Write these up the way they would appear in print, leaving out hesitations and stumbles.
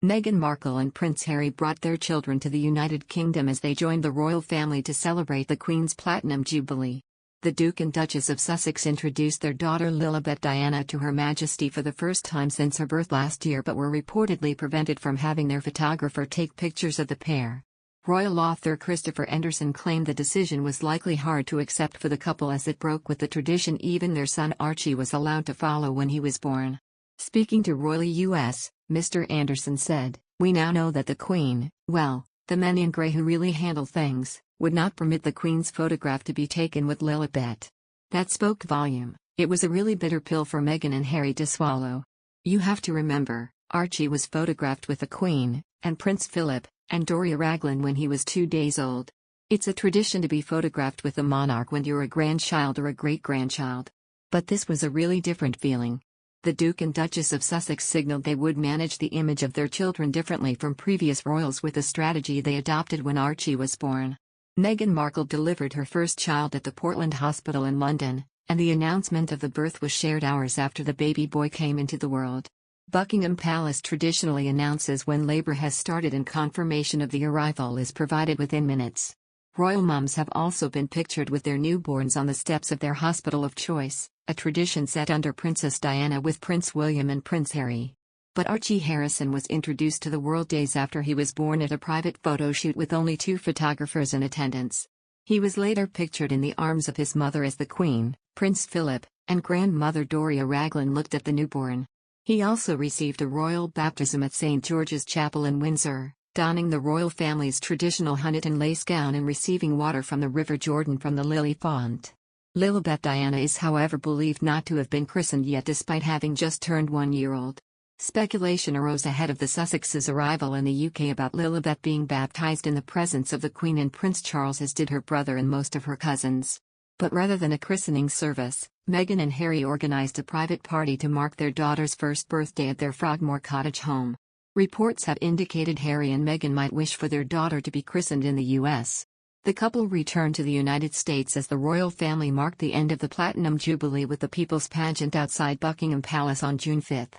Meghan Markle and Prince Harry brought their children to the United Kingdom as they joined the royal family to celebrate the Queen's Platinum Jubilee. The Duke and Duchess of Sussex introduced their daughter Lilibet Diana to Her Majesty for the first time since her birth last year, but were reportedly prevented from having their photographer take pictures of the pair. Royal author Christopher Anderson claimed the decision was likely hard to accept for the couple as it broke with the tradition even their son Archie was allowed to follow when he was born. Speaking to Royal US, Mr. Anderson said, "We now know that the Queen, well, the men in grey who really handle things, would not permit the Queen's photograph to be taken with Lilibet. That spoke volume. It was a really bitter pill for Meghan and Harry to swallow. You have to remember, Archie was photographed with the Queen, and Prince Philip, and Doria Raglan when he was 2 days old. It's a tradition to be photographed with the monarch when you're a grandchild or a great-grandchild. But this was a really different feeling." The Duke and Duchess of Sussex signaled they would manage the image of their children differently from previous royals with a strategy they adopted when Archie was born. Meghan Markle delivered her first child at the Portland Hospital in London, and the announcement of the birth was shared hours after the baby boy came into the world. Buckingham Palace traditionally announces when labor has started and confirmation of the arrival is provided within minutes. Royal mums have also been pictured with their newborns on the steps of their hospital of choice, a tradition set under Princess Diana with Prince William and Prince Harry. But Archie Harrison was introduced to the world days after he was born at a private photo shoot with only 2 photographers in attendance. He was later pictured in the arms of his mother as the Queen, Prince Philip, and grandmother Doria Raglan looked at the newborn. He also received a royal baptism at St. George's Chapel in Windsor, donning the royal family's traditional Honiton lace gown and receiving water from the River Jordan from the lily font. Lilibet Diana is however believed not to have been christened yet despite having just turned 1 year old. Speculation arose ahead of the Sussexes' arrival in the UK about Lilibet being baptized in the presence of the Queen and Prince Charles, as did her brother and most of her cousins. But rather than a christening service, Meghan and Harry organized a private party to mark their daughter's first birthday at their Frogmore Cottage home. Reports have indicated Harry and Meghan might wish for their daughter to be christened in the US. The couple returned to the United States as the royal family marked the end of the Platinum Jubilee with the People's Pageant outside Buckingham Palace on June 5.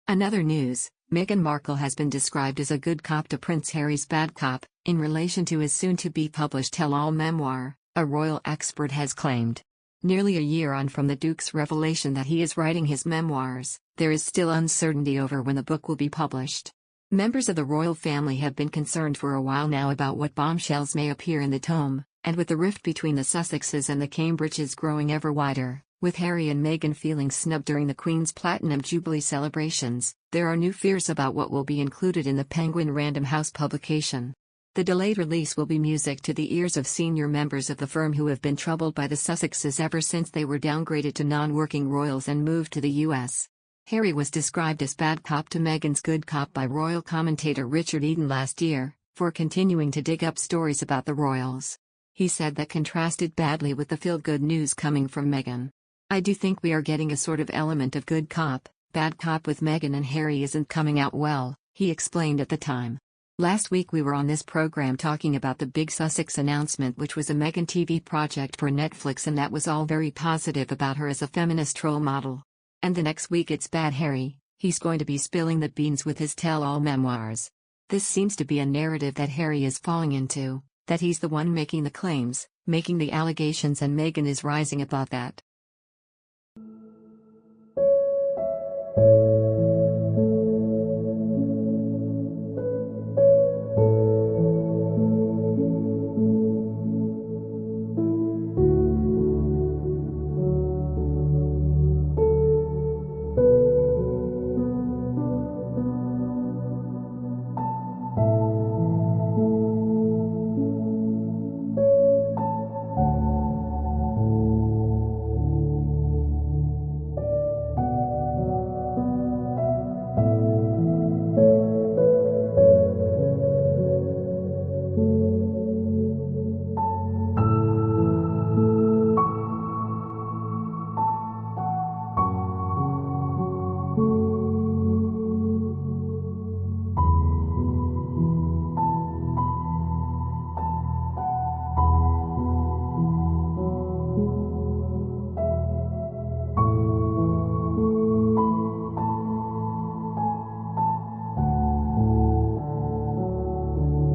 Another news, Meghan Markle has been described as a good cop to Prince Harry's bad cop, in relation to his soon-to-be-published tell-all memoir, a royal expert has claimed. Nearly a year on from the Duke's revelation that he is writing his memoirs, there is still uncertainty over when the book will be published. Members of the royal family have been concerned for a while now about what bombshells may appear in the tome, and with the rift between the Sussexes and the Cambridges growing ever wider, with Harry and Meghan feeling snubbed during the Queen's Platinum Jubilee celebrations, there are new fears about what will be included in the Penguin Random House publication. The delayed release will be music to the ears of senior members of the firm who have been troubled by the Sussexes ever since they were downgraded to non-working royals and moved to the US. Harry was described as bad cop to Meghan's good cop by royal commentator Richard Eden last year, for continuing to dig up stories about the royals. He said that contrasted badly with the feel-good news coming from Meghan. "I do think we are getting a sort of element of good cop, bad cop with Meghan and Harry isn't coming out well," he explained at the time. "Last week we were on this program talking about the big Sussex announcement, which was a Meghan TV project for Netflix, and that was all very positive about her as a feminist role model. And the next week it's bad Harry, he's going to be spilling the beans with his tell-all memoirs." This seems to be a narrative that Harry is falling into, that he's the one making the claims, making the allegations, and Meghan is rising above that.